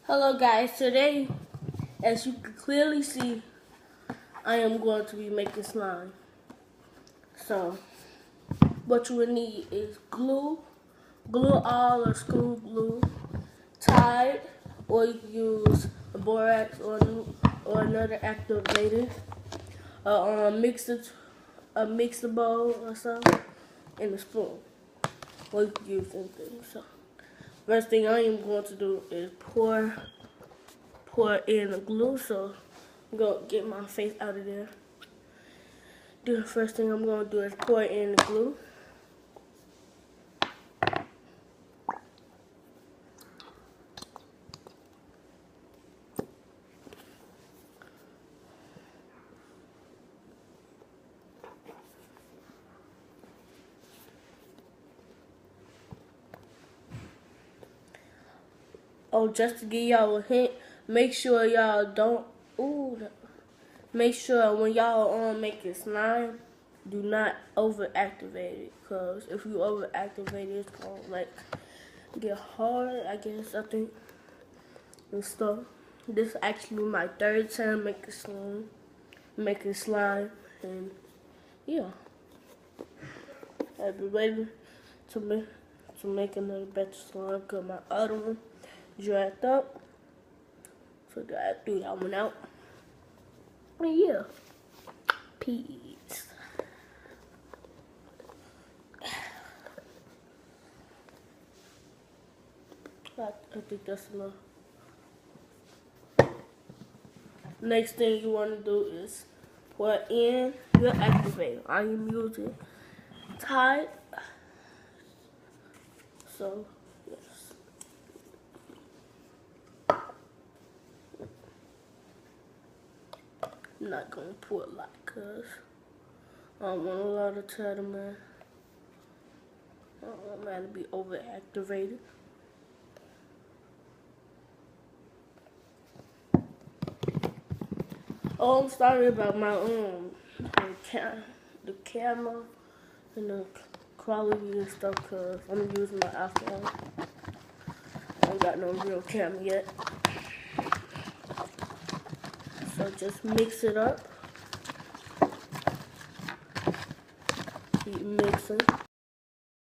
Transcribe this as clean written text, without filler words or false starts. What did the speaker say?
Hello guys, today as you can clearly see I am going to be making slime. So what you will need is glue all or school glue, Tide, or you can use a borax or another activator, a mixer bowl or something, and a spoon. Or you can use anything. So first thing I am going to do is pour in the glue. So I'm gonna get my face out of there. The first thing I'm gonna do is pour in the glue. Oh, just to give y'all a hint, make sure y'all don't. Make sure when y'all making slime, do not overactivate it, cause if you overactivate it, it's gonna like get hard. I guess I think and stuff. This is actually my third time making slime, and yeah, I've been waiting to make another batch of slime, cause my other one dried up, so I threw that one out. And yeah, peace. I think that's enough. Next thing you want to do is put in your activator. I am using Tide. So, yes. I'm not going to pour a lot because I don't want a lot of Tide in there. I don't want mine to be overactivated. Oh, I'm sorry about my the camera and the quality and stuff, cause I'm using my iPhone. I ain't got no real camera yet. So just mix it up. Keep mixing.